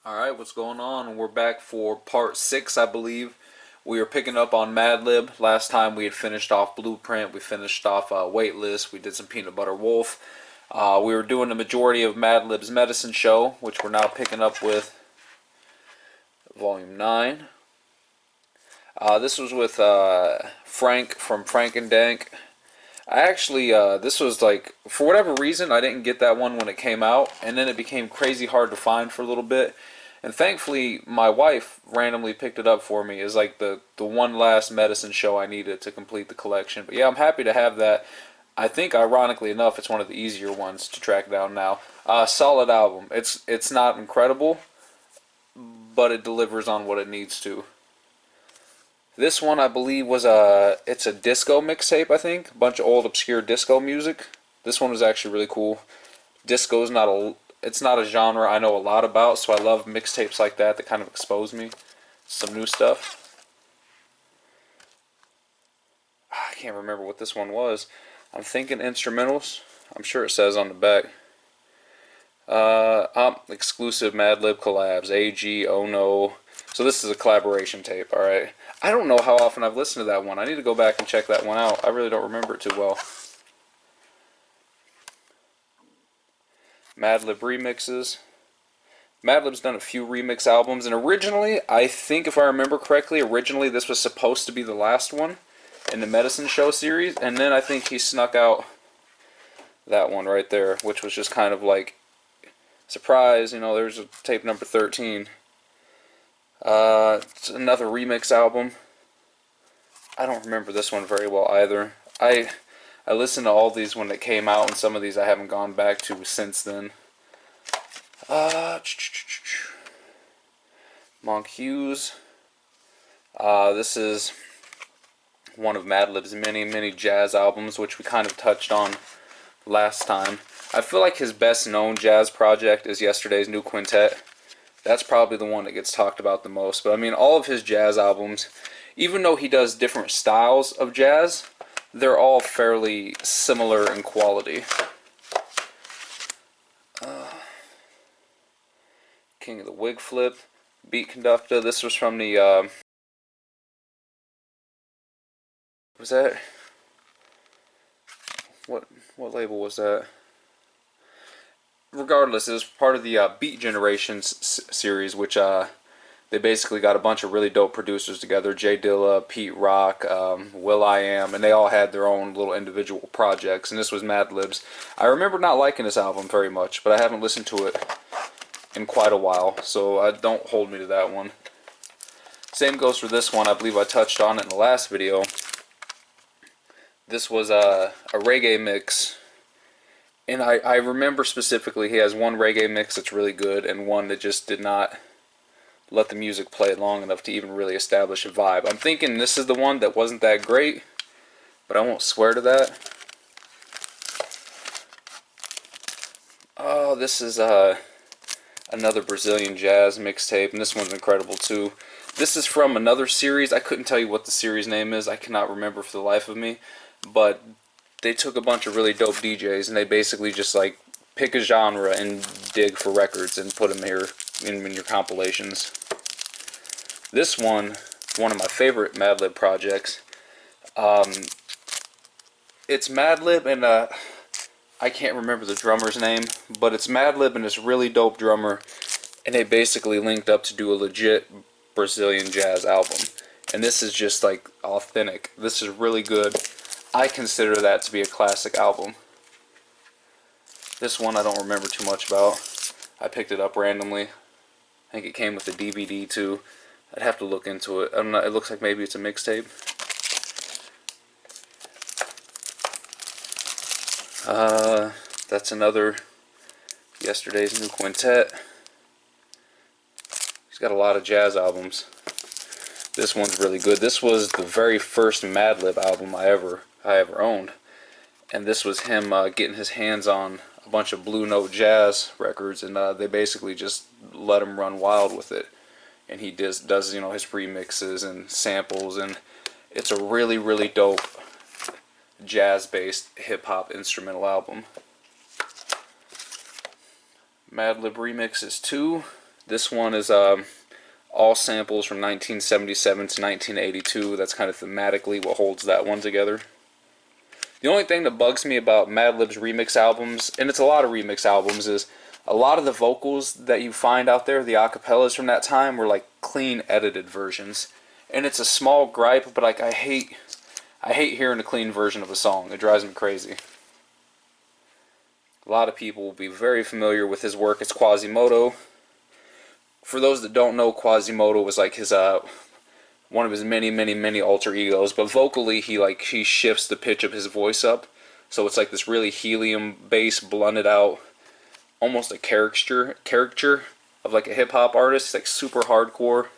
Alright, what's going on? We're back for part 6, I believe. We were picking up on Madlib. Last time we had finished off Blueprint, we finished off Waitlist, we did some Peanut Butter Wolf. We were doing the majority of Madlib's Medicine Show, which we're now picking up with Volume 9. This was with Frank from Frank and Dank. I actually, this was like, for whatever reason, I didn't get that one when it came out, and then it became crazy hard to find for a little bit. And thankfully, my wife randomly picked it up for me as like the one last Medicine Show I needed to complete the collection. But yeah, I'm happy to have that. I think, ironically enough, it's one of the easier ones to track down now. Solid album. It's not incredible, but it delivers on what it needs to. This one, I believe, was it's a disco mixtape, I think. A bunch of old, obscure disco music. This one was actually really cool. Disco's it's not a genre I know a lot about, so I love mixtapes like that kind of expose me to some new stuff. I can't remember what this one was. I'm thinking instrumentals. I'm sure it says on the back. Exclusive Madlib collabs. AG, Oh No. So this is a collaboration tape, alright. I don't know how often I've listened to that one. I need to go back and check that one out. I really don't remember it too well. Madlib remixes. Madlib's done a few remix albums, and originally, I think if I remember correctly, originally this was supposed to be the last one in the Medicine Show series, and then I think he snuck out that one right there, which was just kind of like, surprise, you know, there's a tape number 13. It's another remix album. I don't remember this one very well either. I listened to all these when they came out, and some of these I haven't gone back to since then. Monk Hughes. This is one of Madlib's many jazz albums, which we kind of touched on last time. I feel like his best known jazz project is Yesterday's New Quintet. That's probably the one that gets talked about the most. But I mean, all of his jazz albums, even though he does different styles of jazz, they're all fairly similar in quality. King of the Wig Flip, Beat Conductor. This was from the, was that, what label was that? Regardless, it was part of the Beat Generations series, which they basically got a bunch of really dope producers together. J Dilla, Pete Rock, will.i.am, and they all had their own little individual projects, and this was Madlib's. I remember not liking this album very much, but I haven't listened to it in quite a while, so don't hold me to that one. Same goes for this one. I believe I touched on it in the last video. This was a reggae mix. And I remember specifically he has one reggae mix that's really good and one that just did not let the music play long enough to even really establish a vibe. I'm thinking this is the one that wasn't that great, but I won't swear to that. Oh, this is another Brazilian jazz mixtape, and this one's incredible too. This is from another series. I couldn't tell you what the series name is. I cannot remember for the life of me, but they took a bunch of really dope DJs and they basically just like pick a genre and dig for records and put them here in your compilations. This one of my favorite Madlib projects. It's Madlib and I can't remember the drummer's name, but it's Madlib and this really dope drummer, and they basically linked up to do a legit Brazilian jazz album. And this is just like authentic. This is really good. I consider that to be a classic album. This one I don't remember too much about. I picked it up randomly. I think it came with a DVD too. I'd have to look into it. I don't know. It looks like maybe it's a mixtape. That's another Yesterday's New Quintet. He's got a lot of jazz albums. This one's really good. This was the very first Madlib album I ever owned, and this was him getting his hands on a bunch of Blue Note jazz records, and they basically just let him run wild with it. And he does you know, his remixes and samples, and it's a really dope jazz-based hip-hop instrumental album. Madlib remixes 2. This one is all samples from 1977 to 1982. That's kind of thematically what holds that one together. The only thing that bugs me about Madlib's remix albums, and it's a lot of remix albums, is a lot of the vocals that you find out there, the acapellas from that time, were like clean edited versions. And it's a small gripe, but like I hate hearing a clean version of a song. It drives me crazy. A lot of people will be very familiar with his work. It's Quasimoto. For those that don't know, Quasimoto was like his one of his many alter egos, but vocally he shifts the pitch of his voice up, so it's like this really helium bass blunted out, almost a caricature of like a hip hop artist, like super hardcore.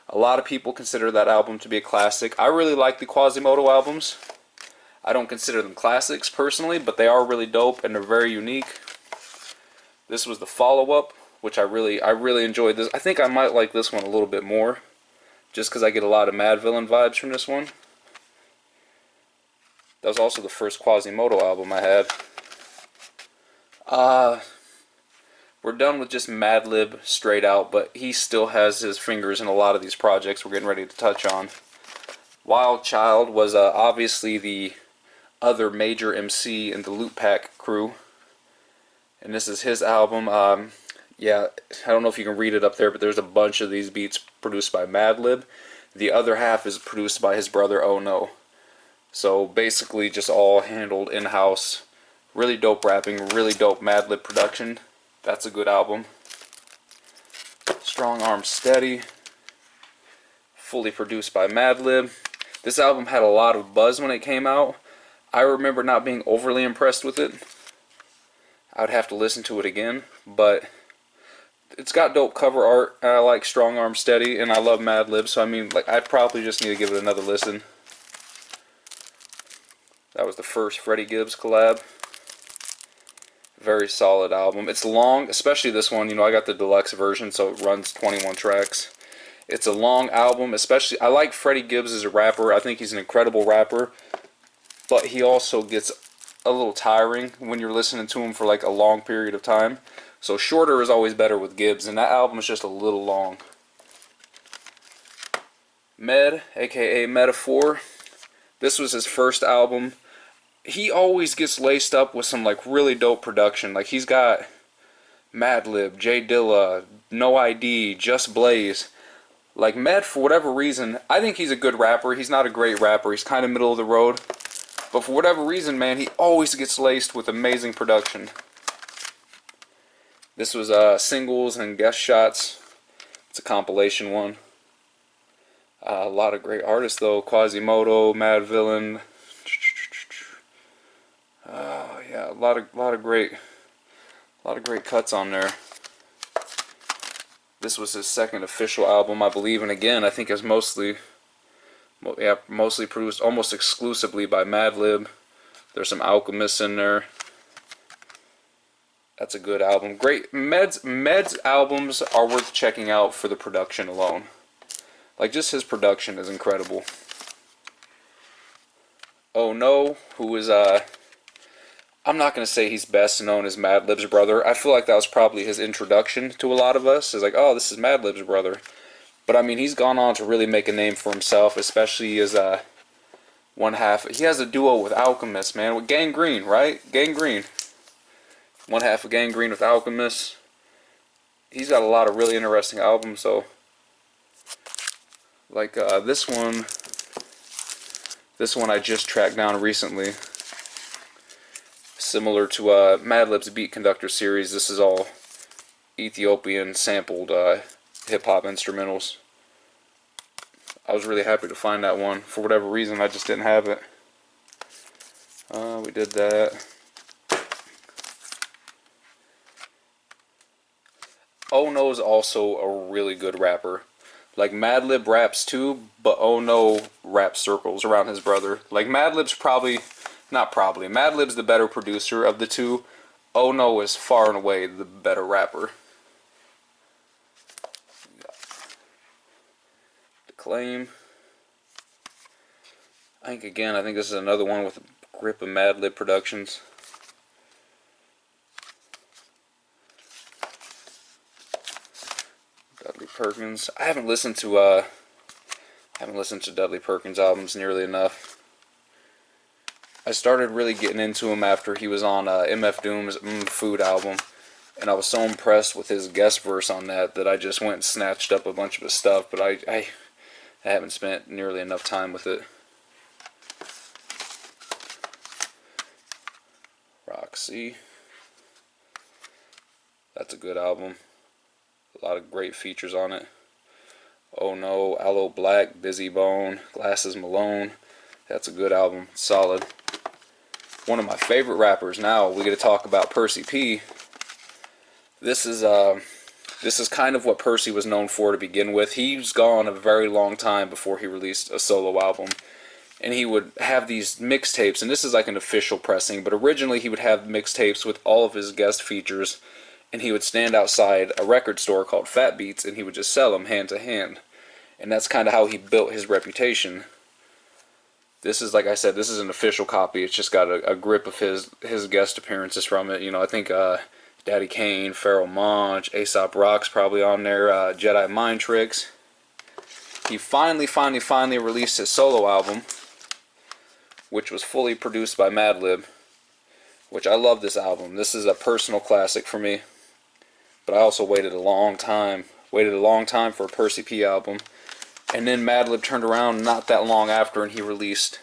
A lot of people consider that album to be a classic. I really like the Quasimoto albums. I don't consider them classics personally, but they are really dope and they're very unique. This was the follow-up, which I really enjoyed this. I think I might like this one a little bit more, just because I get a lot of Madvillain vibes from this one. That was also the first Quasimoto album I had. We're done with just Madlib straight out, but he still has his fingers in a lot of these projects we're getting ready to touch on. Wild Child was obviously the other major MC in the Loot Pack crew, and this is his album. Yeah, I don't know if you can read it up there, but there's a bunch of these beats produced by Madlib. The other half is produced by his brother Oh No. So basically just all handled in-house. Really dope rapping, really dope Madlib production. That's a good album. Strong Arm Steady, fully produced by Madlib. This album had a lot of buzz when it came out. I remember not being overly impressed with it. I would have to listen to it again, but it's got dope cover art, and I like Strong Arm Steady, and I love Madlib, so I mean, like, I probably just need to give it another listen. That was the first Freddie Gibbs collab. Very solid album. It's long, especially this one. You know, I got the deluxe version, so it runs 21 tracks. It's a long album, especially, I like Freddie Gibbs as a rapper. I think he's an incredible rapper, but he also gets a little tiring when you're listening to him for like a long period of time. So shorter is always better with Gibbs, and that album is just a little long. Med, aka Metaphor. This was his first album. He always gets laced up with some like really dope production. Like he's got Madlib, J Dilla, No ID, Just Blaze. Like Med, for whatever reason, I think he's a good rapper. He's not a great rapper. He's kind of middle of the road. But for whatever reason, man, he always gets laced with amazing production. This was singles and guest shots. It's a compilation one. A lot of great artists though. Quasimoto, Madvillain. Yeah, a lot of great cuts on there. This was his second official album, I believe, and again, I think it's mostly produced almost exclusively by Madlib. There's some Alchemists in there. That's a good album. Great. Med's albums are worth checking out for the production alone. Like, just his production is incredible. Oh No, who is, I'm not going to say he's best known as Madlib's brother. I feel like that was probably his introduction to a lot of us. It's like, oh, this is Madlib's brother. But, I mean, he's gone on to really make a name for himself, especially as one half. He has a duo with Alchemist, man, with Gang Green, right? Gang Green. One half of Gang Green with Alchemist. He's got a lot of really interesting albums, so like this one I just tracked down recently. Similar to Madlib's Beat Conductor series, this is all Ethiopian sampled hip-hop instrumentals. I was really happy to find that one. For whatever reason, I just didn't have it. We did that. Oh No's also a really good rapper. Like, Madlib raps too, but Oh No raps circles around his brother. Like, Madlib's Madlib's the better producer of the two. Oh No is far and away the better rapper. The Claim. I think this is another one with a grip of Madlib Productions. Perkins. I haven't listened to Dudley Perkins albums nearly enough. I started really getting into him after he was on MF Doom's Food album, and I was so impressed with his guest verse on that that I just went and snatched up a bunch of his stuff, but I haven't spent nearly enough time with it. Roxy. That's a good album. A lot of great features on it. Oh No, Aloe Black, Busy Bone, Glasses Malone. That's a good album. Solid. One of my favorite rappers now, we get to talk about Percy P. This is kind of what Percy was known for to begin with. He's gone a very long time before he released a solo album. And he would have these mixtapes, and this is like an official pressing, but originally he would have mixtapes with all of his guest features, and he would stand outside a record store called Fat Beats, and he would just sell them hand to hand. And that's kind of how he built his reputation. This is, like I said, this is an official copy. It's just got a grip of his guest appearances from it. You know, I think Daddy Kane, Pharoah Monch, Aesop Rock's probably on there, Jedi Mind Tricks. He finally released his solo album, which was fully produced by Madlib, which I love this album. This is a personal classic for me, but I also waited a long time for a Percy P album. And then Madlib turned around not that long after and he released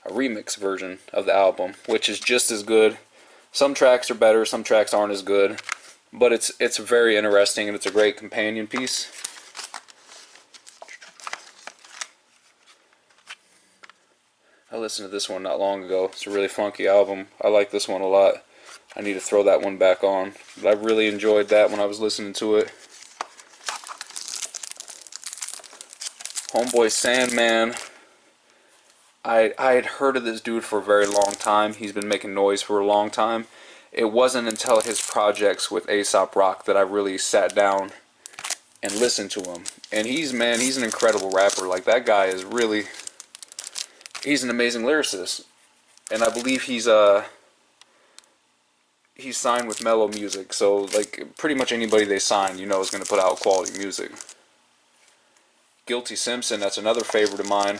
a remix version of the album, which is just as good. Some tracks are better, some tracks aren't as good, but it's very interesting and it's a great companion piece. I listened to this one not long ago. It's a really funky album. I like this one a lot. I need to throw that one back on. But I really enjoyed that when I was listening to it. Homeboy Sandman. I had heard of this dude for a very long time. He's been making noise for a long time. It wasn't until his projects with Aesop Rock that I really sat down and listened to him. And he's an incredible rapper. Like, that guy is really... He's an amazing lyricist. And I believe he's signed with Mellow Music. So, like, pretty much anybody they sign, you know, is going to put out quality music. Guilty Simpson, that's another favorite of mine.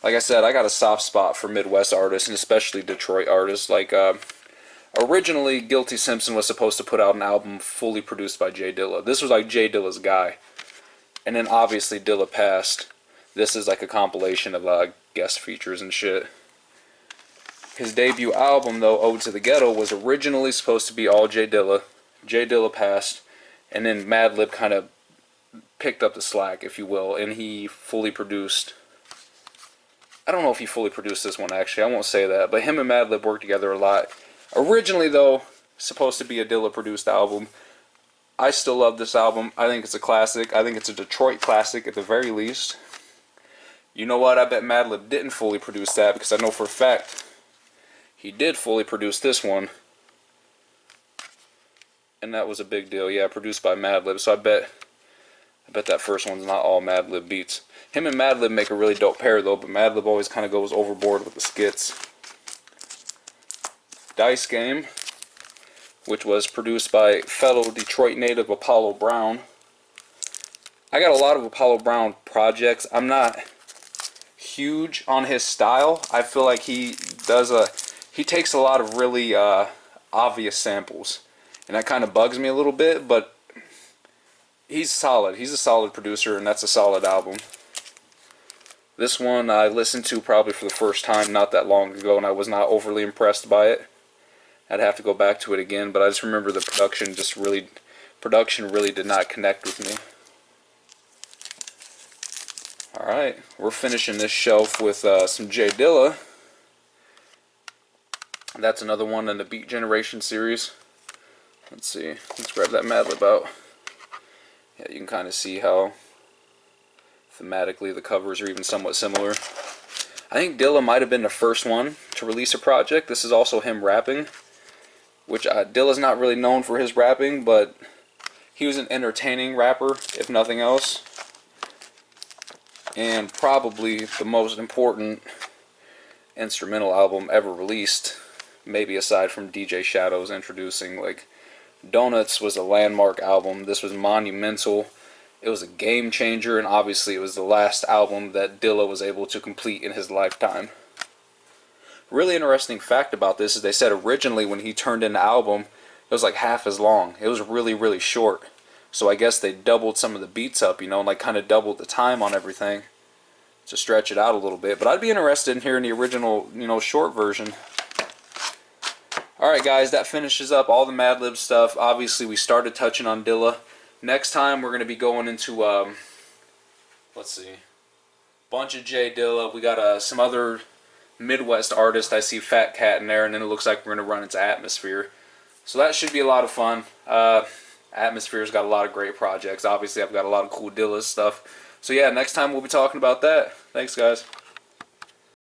Like I said, I got a soft spot for Midwest artists, and especially Detroit artists. Like, originally, Guilty Simpson was supposed to put out an album fully produced by J Dilla. This was like J Dilla's guy. And then, obviously, Dilla passed. This is like a compilation of guest features and shit. His debut album, though, Ode to the Ghetto, was originally supposed to be all J Dilla. J Dilla passed, and then Madlib kind of picked up the slack, if you will, and he fully produced... I don't know if he fully produced this one, actually. I won't say that, but him and Madlib worked together a lot. Originally, though, supposed to be a Dilla-produced album. I still love this album. I think it's a classic. I think it's a Detroit classic, at the very least. You know what? I bet Madlib didn't fully produce that, because I know for a fact he did fully produce this one. And that was a big deal. Yeah, produced by Madlib. So I bet that first one's not all Madlib beats. Him and Madlib make a really dope pair, though, but Madlib always kind of goes overboard with the skits. Dice Game, which was produced by fellow Detroit native Apollo Brown. I got a lot of Apollo Brown projects. I'm not huge on his style. I feel like he takes a lot of really obvious samples, and that kind of bugs me a little bit, but he's solid. He's a solid producer, and that's a solid album. This one I listened to probably for the first time not that long ago, and I was not overly impressed by it. I'd have to go back to it again, but I just remember the production really did not connect with me. Alright, we're finishing this shelf with some J Dilla. That's another one in the Beat Generation series. Let's see, let's grab that Madlib out. Yeah, you can kind of see how thematically the covers are even somewhat similar. I think Dilla might have been the first one to release a project. This is also him rapping, which Dilla's not really known for his rapping, but he was an entertaining rapper, if nothing else. And probably the most important instrumental album ever released, maybe aside from DJ Shadow's Introducing. Like, Donuts was a landmark album. This was monumental. It was a game changer, and obviously it was the last album that Dilla was able to complete in his lifetime. Really interesting fact about this is they said originally when he turned in the album, it was like half as long. It was really, really short. So I guess they doubled some of the beats up, you know, and like kind of doubled the time on everything to stretch it out a little bit. But I'd be interested in hearing the original, you know, short version. Alright guys, that finishes up all the Madlib stuff. Obviously we started touching on Dilla. Next time we're going to be going into, let's see, bunch of J Dilla. We got some other Midwest artists. I see Fat Cat in there, and then it looks like we're going to run into Atmosphere. So that should be a lot of fun. Atmosphere's got a lot of great projects. Obviously I've got a lot of cool Dilla stuff. So yeah, next time we'll be talking about that. Thanks guys.